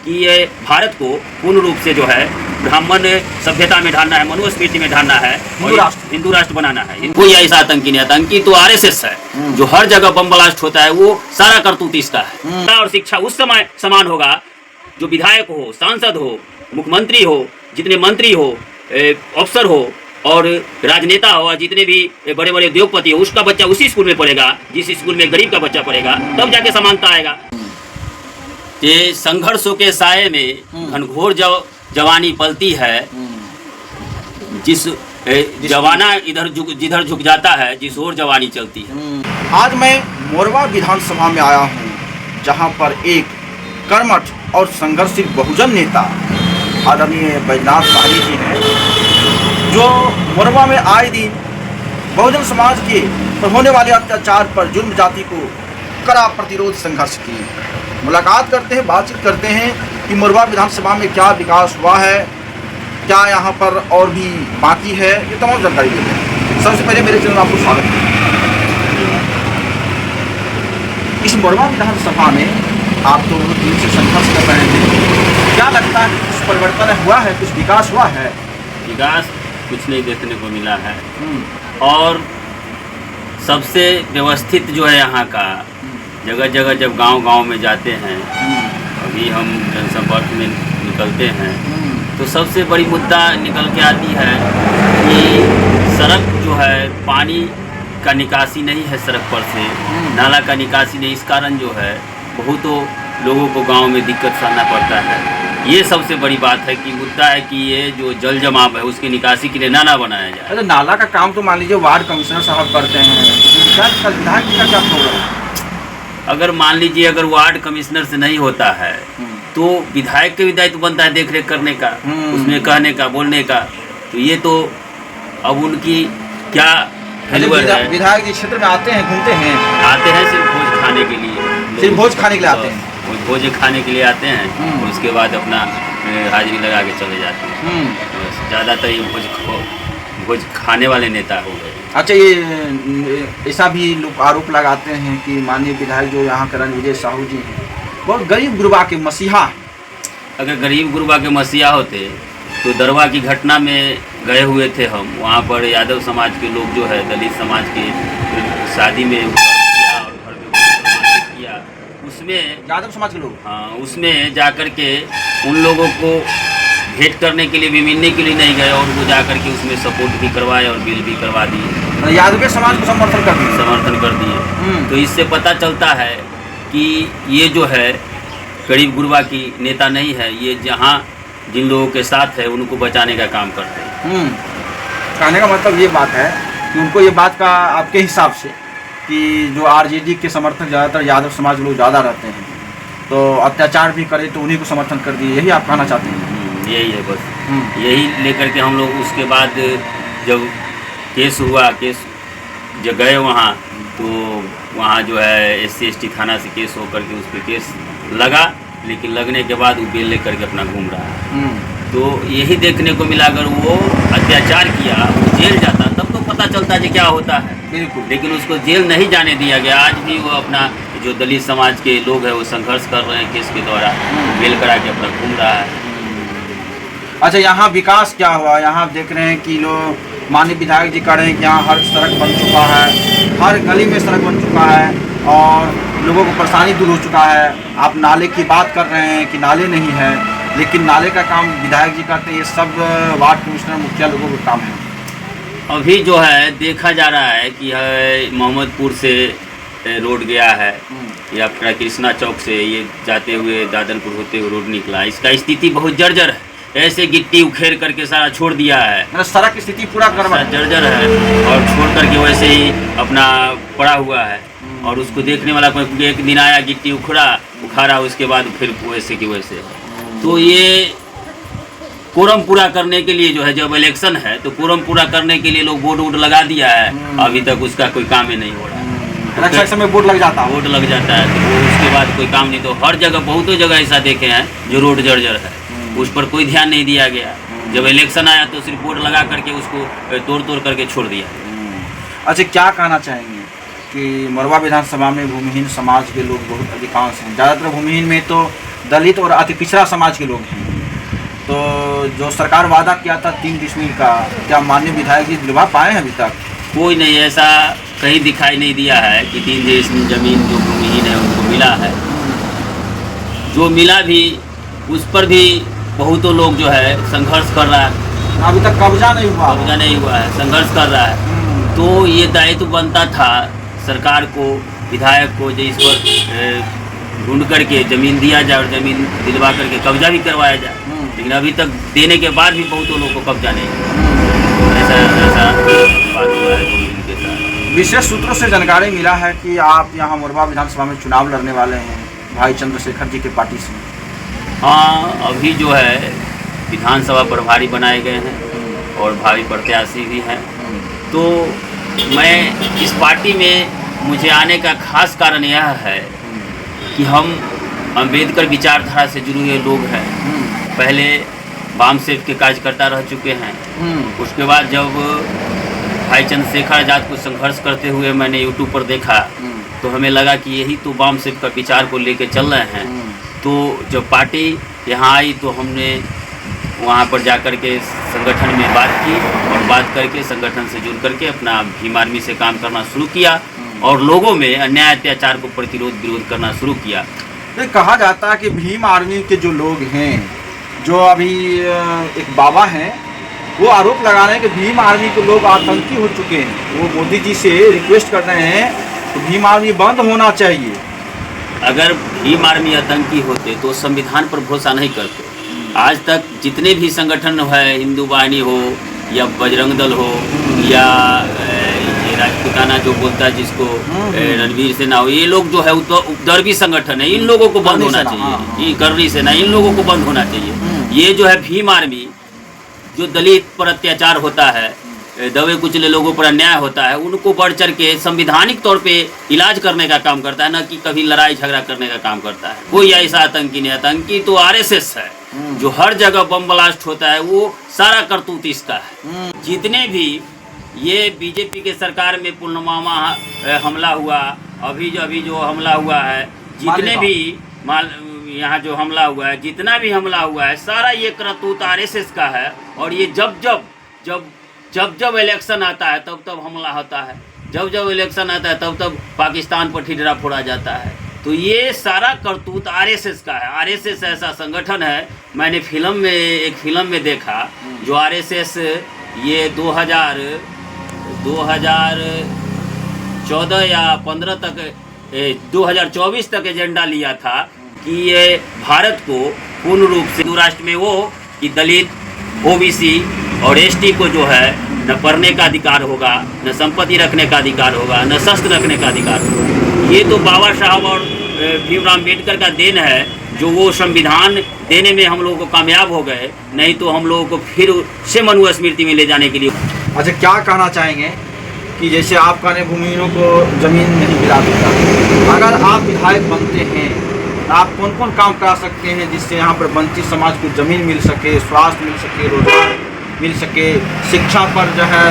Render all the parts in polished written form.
कि ये भारत को पूर्ण रूप से जो है ब्राह्मण सभ्यता में ढालना है, मनुस्मृति में ढालना है, हिंदू राष्ट्र बनाना है। कोई ऐसा आतंकी नहीं, आतंकी तो आरएसएस है जो हर जगह बम ब्लास्ट होता है, वो सारा करतूत इसका है। और शिक्षा उस समय समान होगा जो विधायक हो, सांसद हो, मुख्यमंत्री हो, जितने मंत्री हो, अफसर हो और राजनेता हो, जितने भी बड़े बड़े उद्योगपति हो, उसका बच्चा उसी स्कूल में पढ़ेगा जिस स्कूल में गरीब का बच्चा पढ़ेगा, तब जाके समानता आएगा। ये संघर्षों के साये में घनघोर जवानी पलती है, जिस जवाना जिधर झुक जाता है, जिस ओर जवानी चलती है। आज मैं मोरवा विधानसभा में आया हूँ, जहाँ पर एक कर्मठ और संघर्षशील बहुजन नेता आदरणीय बैजनाथ साहनी जी हैं, जो मोरवा में आए दिन बहुजन समाज के पर होने वाले अत्याचार पर जुर्म जाति को कड़ा प्रतिरोध संघर्ष किए। मुलाकात करते हैं, बातचीत करते हैं कि मोरवा विधानसभा में क्या विकास हुआ है, क्या यहाँ पर और भी बाकी है, ये तमाम जानकारी देते हैं। सबसे पहले मेरे चैनल में आपको स्वागत है। इस मोरवा विधानसभा में आप तो दिन से संघर्ष कर रहे हैं, क्या लगता है कुछ परिवर्तन हुआ है, कुछ विकास हुआ है? विकास कुछ नहीं देखने को मिला है, और सबसे व्यवस्थित जो है यहाँ का, जगह जगह जब गांव में जाते हैं, अभी हम जनसंपर्क में निकलते हैं, तो सबसे बड़ी मुद्दा निकल के आती है कि सड़क जो है, पानी का निकासी नहीं है सड़क पर से, नाला का निकासी नहीं। इस कारण जो है बहुतों लोगों को गांव में दिक्कत सहना पड़ता है। ये सबसे बड़ी बात है कि मुद्दा है कि ये जो जल जमाव है उसकी निकासी के लिए नाला बनाया जाए। अरे नाला का काम तो मान लीजिए वार्ड कमिश्नर साहब करते हैं, विधायक का क्या प्रोग्राम है? अगर मान लीजिए अगर वार्ड कमिश्नर से नहीं होता है तो विधायक के भी दायित्व बनता है देख रेख करने का, उसमें कहने का, बोलने का। तो ये तो अब उनकी क्या हेल्पर है। विधायक जी क्षेत्र में आते हैं, घूमते हैं, आते हैं सिर्फ भोज खाने के लिए, सिर्फ भोज खाने के लिए आते हैं, भोज खाने के लिए आते हैं, और उसके बाद अपना हाजिरी लगा के चले जाते हैं। ज़्यादातर ये भोज खाने वाले नेता हो गए। अच्छा, ये ऐसा भी लोग आरोप लगाते हैं कि माननीय विधायक जो यहाँ के रणविजय साहू जी हैं, बहुत गरीब गुरबा के मसीहा। अगर गरीब गुरबा के मसीहा होते तो दरवा की घटना में गए हुए थे हम, वहाँ पर यादव समाज के लोग जो है, दलित समाज के शादी में किया और घर में किया, उसमें यादव समाज के लोग, हाँ, उसमें जाकर के उन लोगों को भेंट करने के लिए भी, मिलने के लिए नहीं गए, और वो जाकर के उसमें सपोर्ट भी करवाए और बिल भी करवा दिए। यादव समाज को समर्थन कर दिए। तो इससे पता चलता है कि ये जो है गरीब गुरबा की नेता नहीं है, ये जहाँ जिन लोगों के साथ है उनको बचाने का काम करते हैं। कहने का मतलब ये बात है कि उनको ये बात का आपके हिसाब से कि जो आरजेडी के समर्थक ज़्यादातर यादव समाज लोग ज़्यादा रहते हैं, तो अत्याचार भी करे तो उन्हीं को समर्थन कर दिए, यही आप कहना चाहते हैं? यही है बस, यही लेकर के हम लोग उसके बाद जब केस हुआ, केस जब गए वहाँ, तो वहाँ जो है SC/ST थाना से केस होकर के उस पर केस लगा, लेकिन लगने के बाद वो बेल लेकर के अपना घूम रहा है। तो यही देखने को मिला, अगर वो अत्याचार किया, वो जेल जाता तब तो पता चलता है कि क्या होता है। बिल्कुल, लेकिन उसको जेल नहीं जाने दिया गया। आज भी वो अपना जो दलित समाज के लोग हैं वो संघर्ष कर रहे हैं केस के द्वारा, बेल करा के अपना घूम रहा है। अच्छा, यहाँ विकास क्या हुआ? यहाँ आप देख रहे हैं कि लोग माननीय विधायक जी कह रहे हैं कि यहाँ हर सड़क बन चुका है, हर गली में सड़क बन चुका है और लोगों को परेशानी दूर हो चुका है। आप नाले की बात कर रहे हैं कि नाले नहीं है, लेकिन नाले का काम विधायक जी करते हैं, ये सब वार्ड कमिश्नर मुखिया लोगों का काम है। अभी जो है देखा जा रहा है कि मोहम्मदपुर से रोड गया है, या कृष्णा चौक से ये जाते हुए दादनपुर होते हुए रोड निकला, इसका स्थिति बहुत जर्जर है। ऐसे गिट्टी उखेड़ करके सारा छोड़ दिया है, सड़क की स्थिति पूरा जर्जर है, और छोड़ करके वैसे ही अपना पड़ा हुआ है। और उसको देखने वाला कोई एक दिन आया, गिट्टी उखाड़ा, उसके बाद फिर वैसे की वैसे। तो ये कोरम पूरा करने के लिए जो है, जब इलेक्शन है तो कोरम पूरा करने के लिए लोग बोर्ड लगा दिया है, अभी तक उसका कोई काम ही नहीं हो रहा है। समय बोर्ड लग जाता है, तो उसके बाद कोई काम नहीं। तो हर जगह, बहुतों जगह ऐसा देखे हैं जो रोड जर्जर है, उस पर कोई ध्यान नहीं दिया गया। जब इलेक्शन आया तो सिर्फ बोर्ड लगा करके उसको तोड़ करके छोड़ दिया। अच्छा, क्या कहना चाहेंगे कि मोरवा विधानसभा में भूमिहीन समाज के लोग बहुत अधिकांश हैं? ज़्यादातर भूमिहीन में तो दलित और अति पिछड़ा समाज के लोग हैं। तो जो सरकार वादा किया था 3 डिसमिल का, क्या माननीय विधायक जी दिलवा पाए हैं अभी तक? कोई नहीं, ऐसा कहीं दिखाई नहीं दिया है कि 3 डिसमिल जमीन जो भूमिहीन है उनको मिला है। जो मिला भी उस पर भी बहुतों लोग जो है संघर्ष कर रहा है। अभी तक कब्जा नहीं हुआ, कब्जा नहीं हुआ है, संघर्ष कर रहा है। तो ये दायित्व बनता था सरकार को, विधायक को, जो इस पर ढूंढ करके ज़मीन दिया जाए और ज़मीन दिलवा करके कब्जा भी करवाया जाए। लेकिन अभी तक देने के बाद भी बहुतों लोगों को कब्जा नहीं हुआ। ऐसा बात हुआ है इनके साथ। विशेष सूत्रों से जानकारी मिला है कि आप यहाँ मोरबा विधानसभा में चुनाव लड़ने वाले हैं भाई चंद्रशेखर जी के पार्टी से। हाँ, अभी जो है विधानसभा प्रभारी बनाए गए हैं और भावी प्रत्याशी भी हैं। तो मैं इस पार्टी में मुझे आने का खास कारण यह है कि हम अम्बेडकर विचारधारा से जुड़े हुए लोग हैं। पहले वाम सेठ के कार्यकर्ता रह चुके हैं। उसके बाद जब भाई चंद्रशेखर आज़ाद को संघर्ष करते हुए मैंने यूट्यूब पर देखा तो हमें लगा कि यही तो वाम सेठ का विचार को लेकर चल रहे हैं। तो जब पार्टी यहाँ आई तो हमने वहाँ पर जाकर के संगठन में बात की और बात करके संगठन से जुड़ करके अपना भीम आर्मी से काम करना शुरू किया और लोगों में अन्याय अत्याचार को प्रतिरोध विरोध करना शुरू किया। तो कहा जाता है कि भीम आर्मी के जो लोग हैं, जो अभी एक बाबा हैं, वो आरोप लगा रहे हैं कि भीम आर्मी के लोग आतंकी हो चुके हैं। वो मोदी जी से रिक्वेस्ट कर रहे हैं कि भीम आर्मी बंद होना चाहिए। अगर भीम आर्मी आतंकी होते तो संविधान पर भरोसा नहीं करते। आज तक जितने भी संगठन है, हिंदू वाहिनी हो या बजरंग दल हो या ये राजपूताना जो बोलता है जिसको रणवीर सेना हो, ये लोग जो है उपद्रवी संगठन है। इन लोगों को बंद होना चाहिए। ये कर्री सेना, इन लोगों को बंद होना चाहिए। ये जो है भीम आर्मी जो दलित पर अत्याचार होता है, दबे कुचले लोगों पर अन्याय होता है, उनको बढ़ चढ़ के संविधानिक तौर पे इलाज करने का काम करता है, न कि कभी लड़ाई झगड़ा करने का काम करता है। कोई ऐसा आतंकी नहीं। आतंकी तो आरएसएस है जो हर जगह बम ब्लास्ट होता है, वो सारा करतूत इसका है। जितने भी ये बीजेपी के सरकार में पुलवामा हमला हुआ, अभी जो हमला हुआ है, जितने भी यहाँ जो हमला हुआ है, जितना भी हमला हुआ है, सारा ये करतूत आरएसएस का है। और ये जब इलेक्शन आता है तब हमला होता है, जब इलेक्शन आता है तब पाकिस्तान पर ठिठुरा फोड़ा जाता है। तो ये सारा करतूत आरएसएस का है। आरएसएस ऐसा संगठन है, मैंने एक फिल्म में देखा जो आरएसएस ये 2014 या 15 तक 2024 तक एजेंडा लिया था कि ये भारत को पूर्ण रूप से हिंदू राष्ट्र में वो कि दलित, ओबीसी और एसटी को जो है न पढ़ने का अधिकार होगा, न संपत्ति रखने का अधिकार होगा, न शस्त्र रखने का अधिकार होगा। ये तो बाबा साहब और भीमराव अम्बेडकर का देन है जो वो संविधान देने में हम लोगों को कामयाब हो गए, नहीं तो हम लोगों को फिर से मनुस्मृति में ले जाने के लिए। अच्छा, क्या कहना चाहेंगे कि जैसे आप कहने भूमिहीनों को ज़मीन नहीं मिला देता, अगर आप विधायक बनते हैं तो आप कौन कौन काम करा सकते हैं जिससे यहाँ पर वंचित समाज को ज़मीन मिल सके, स्वास्थ्य मिल सके, रोजगार मिल सके, शिक्षा पर जो है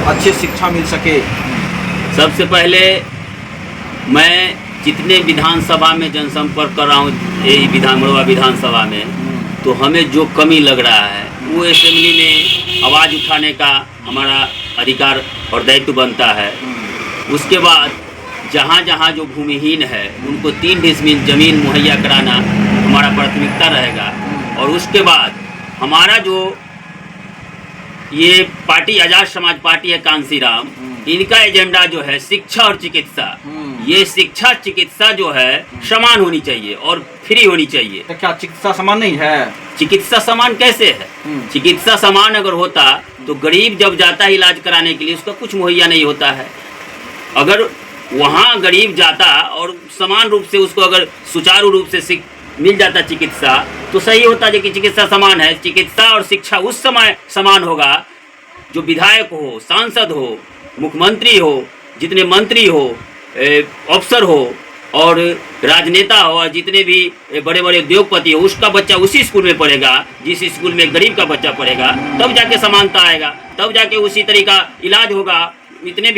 अच्छी शिक्षा मिल सके? सबसे पहले मैं जितने विधानसभा में जनसंपर्क कर रहा हूँ, यही मोरबा विधानसभा में, तो हमें जो कमी लग रहा है वो असेंबली में आवाज़ उठाने का हमारा अधिकार और दायित्व बनता है। उसके बाद जहाँ जहाँ जो भूमिहीन है उनको 3 डिसमिल ज़मीन मुहैया कराना हमारा प्राथमिकता रहेगा। और उसके बाद हमारा जो ये पार्टी आज़ाद समाज पार्टी है कांसीराम, इनका एजेंडा जो है शिक्षा और चिकित्सा। ये शिक्षा चिकित्सा जो है समान होनी चाहिए और फ्री होनी चाहिए। तो क्या चिकित्सा समान नहीं है? चिकित्सा समान कैसे है? चिकित्सा समान अगर होता तो गरीब जब जाता है इलाज कराने के लिए उसका कुछ मुहैया नहीं होता है। अगर वहाँ गरीब जाता और समान रूप से उसको अगर सुचारू रूप से मिल जाता चिकित्सा तो सही होता है कि चिकित्सा समान है। चिकित्सा और शिक्षा उस समय समान होगा जो विधायक हो, सांसद हो, मुख्यमंत्री हो, जितने मंत्री हो, अफसर हो और राजनेता हो और जितने भी बड़े बड़े उद्योगपति हो, उसका बच्चा उसी स्कूल में पढ़ेगा जिस स्कूल में गरीब का बच्चा पढ़ेगा, तब जाके समानता आएगा, तब जाके उसी तरीका इलाज होगा। जितने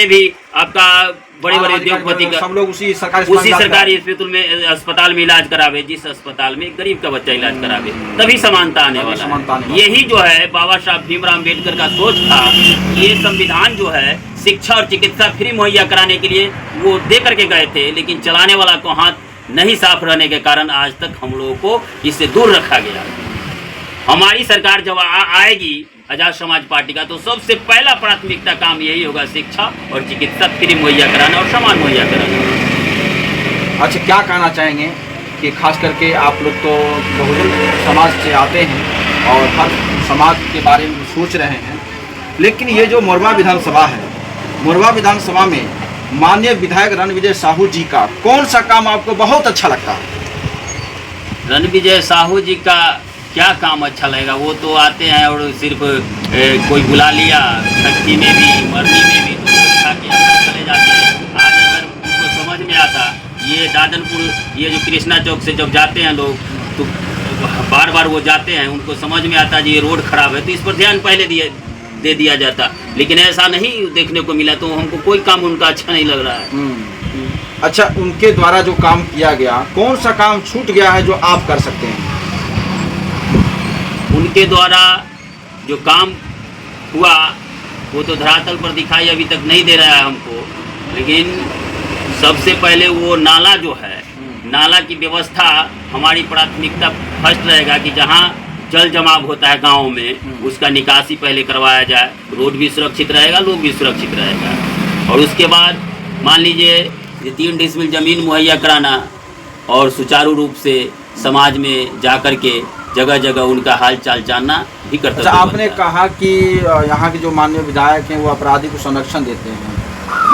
भी आपका बड़े बड़े उद्योगपति का सब लोग उसी सरकारी अस्पताल में इलाज करावे, जिस अस्पताल में गरीब का बच्चा इलाज करावे, तभी समानता आने वाला है। यही जो है बाबा साहब भीमराव अम्बेडकर का सोच था। ये संविधान जो है शिक्षा और चिकित्सा फ्री मुहैया कराने के लिए वो दे करके गए थे, लेकिन चलाने वाला को हाथ नहीं साफ रहने के कारण आज तक हम लोगों को इससे दूर रखा गया। हमारी सरकार जब आएगी आजाद समाज पार्टी का, तो सबसे पहला प्राथमिकता काम यही होगा, शिक्षा और चिकित्सा फ्री मुहैया कराना और सामान मुहैया कराना। अच्छा, क्या कहना चाहेंगे कि खास करके आप लोग तो बहुजन समाज से आते हैं और हर समाज के बारे में सोच रहे हैं, लेकिन ये जो मोरवा विधानसभा है, मोरवा विधानसभा में माननीय विधायक रणविजय साहू जी का कौन सा काम आपको बहुत अच्छा लगता है? रणविजय साहू जी का क्या काम अच्छा लगेगा? वो तो आते हैं और सिर्फ कोई बुला लिया, छठी में भी मरनी में भी तो उठा के अंदर चले जाते हैं। आज अगर उनको समझ में आता, ये दादनपुर, ये जो कृष्णा चौक से जब जाते हैं लोग, तो बार बार वो जाते हैं, उनको समझ में आता जी ये रोड खराब है, तो इस पर ध्यान पहले दे दिया जाता, लेकिन ऐसा नहीं देखने को मिला। तो हमको कोई काम उनका अच्छा नहीं लग रहा है। अच्छा, उनके द्वारा जो काम किया गया, कौन सा काम छूट गया है जो आप कर सकते हैं? उनके द्वारा जो काम हुआ वो तो धरातल पर दिखाई अभी तक नहीं दे रहा है हमको, लेकिन सबसे पहले वो नाला जो है, नाला की व्यवस्था हमारी प्राथमिकता फर्स्ट रहेगा कि जहाँ जल जमाव होता है गाँव में, उसका निकासी पहले करवाया जाए। रोड भी सुरक्षित रहेगा, लोग भी सुरक्षित रहेगा। और उसके बाद मान लीजिए 3 डिसमिल ज़मीन मुहैया कराना और सुचारू रूप से समाज में जा कर के जगह जगह उनका हाल चाल जानना भी कर्तव्य। अच्छा, आपने कहा कि यहाँ के जो माननीय विधायक हैं वो अपराधी को संरक्षण देते हैं।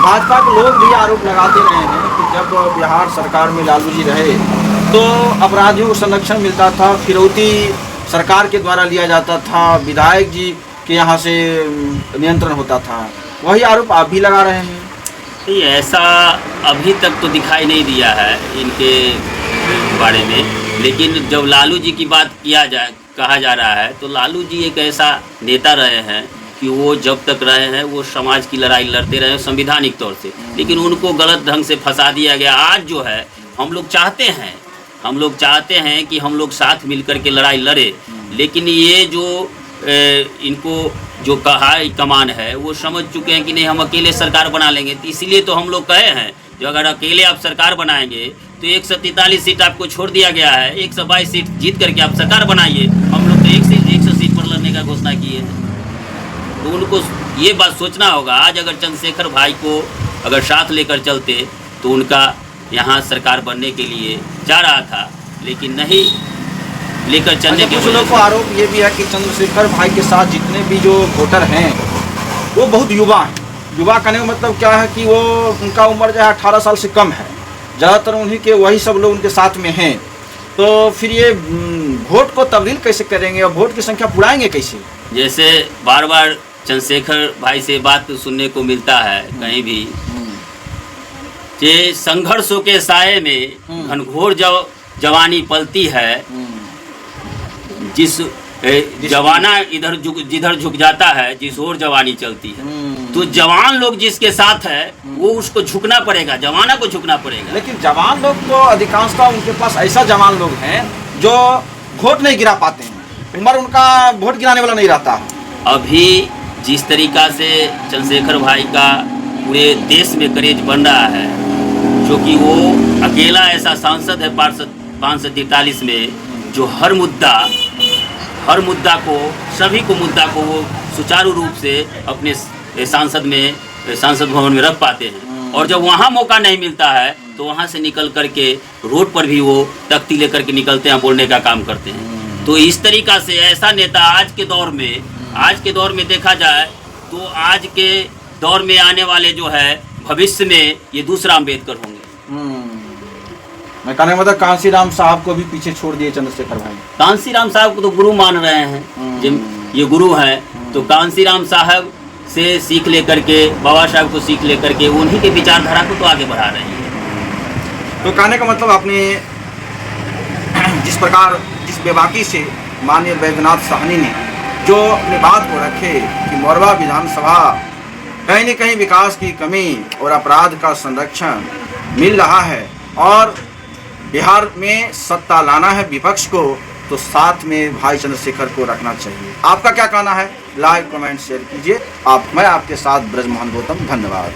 भाजपा के लोग भी आरोप लगाते रहे हैं कि जब बिहार सरकार में लालू जी रहे तो अपराधियों को संरक्षण मिलता था, फिरौती सरकार के द्वारा लिया जाता था, विधायक जी के यहाँ से नियंत्रण होता था। वही आरोप आप भी लगा रहे हैं। नहीं, ऐसा अभी तक तो दिखाई नहीं दिया है इनके बारे में, लेकिन जब लालू जी की बात कहा जा रहा है, तो लालू जी एक ऐसा नेता रहे हैं कि वो जब तक रहे हैं वो समाज की लड़ाई लड़ते रहे संवैधानिक तौर से, लेकिन उनको गलत ढंग से फंसा दिया गया। आज जो है हम लोग चाहते हैं कि हम लोग साथ मिलकर के लड़ाई लड़े, लेकिन ये जो इनको जो कहा कमान है वो समझ चुके हैं कि नहीं हम अकेले सरकार बना लेंगे। तो इसीलिए तो हम लोग कहे हैं जो अगर अकेले आप सरकार बनाएंगे तो 143 सीट आपको छोड़ दिया गया है, 122 सीट जीत करके आप सरकार बनाइए। हम लोग तो 100 सीट पर लड़ने का घोषणा किए हैं। तो उनको ये बात सोचना होगा। आज अगर चंद्रशेखर भाई को अगर साथ लेकर चलते तो उनका यहाँ सरकार बनने के लिए जा रहा था, लेकिन नहीं लेकर चलने के। कुछ लोगों को आरोप ये भी है कि चंद्रशेखर भाई के साथ जितने भी जो वोटर हैं वो बहुत युवा हैं। युवा कहने का मतलब क्या है कि वो उनका उम्र जो है 18 साल से कम है, ज़्यादातर उन्हीं के वही सब लोग उनके साथ में हैं। तो फिर ये वोट को तब्दील कैसे करेंगे और वोट की संख्या पुराएंगे कैसे? जैसे बार बार चंद्रशेखर भाई से बात सुनने को मिलता है कहीं भी कि संघर्षों के साये में घनघोर जवानी पलती है, जिस जवाना जिधर झुक जाता है जिस ओर जवानी चलती है। तो जवान लोग जिसके साथ है वो उसको झुकना पड़ेगा, जवाना को झुकना पड़ेगा। लेकिन जवान लोग तो अधिकांशतः उनके पास ऐसा जवान लोग हैं जो वोट नहीं गिरा पाते हैं, उम्र उनका वोट गिराने वाला नहीं रहता। अभी जिस तरीका से चंद्रशेखर भाई का पूरे देश में करेज बन रहा है, जो कि वो अकेला ऐसा सांसद है 543 में जो हर मुद्दा को सभी को मुद्दा को वो सुचारू रूप से अपने सांसद भवन में रख पाते हैं। और जब वहाँ मौका नहीं मिलता है तो वहाँ से निकल करके रोड पर भी वो तख्ती लेकर के निकलते हैं, बोलने का काम करते हैं। तो इस तरीका से ऐसा नेता आज के दौर में देखा जाए तो आज के दौर में आने वाले जो है भविष्य में ये दूसरा अम्बेडकर होंगे। मैं कहने मतलब कांसीराम साहब को भी पीछे छोड़ दिए चंद्रशेखर भाई। कांसीराम साहब को तो गुरु मान रहे हैं, जिन ये गुरु हैं, तो कांसीराम साहब से सीख लेकर के, बाबा साहब को सीख लेकर के उन्हीं के विचारधारा को तो आगे बढ़ा रहे हैं। तो कहने का मतलब आपने जिस बेबाकी से माननीय बैद्यनाथ साहनी ने जो अपनी बात को रखे कि मोरवा विधानसभा कहीं न कहीं विकास की कमी और अपराध का संरक्षण मिल रहा है और बिहार में सत्ता लाना है विपक्ष को, तो साथ में भाई चंद्रशेखर को रखना चाहिए। आपका क्या कहना है? लाइक कमेंट शेयर कीजिए। मैं आपके साथ ब्रजमोहन गौतम, धन्यवाद।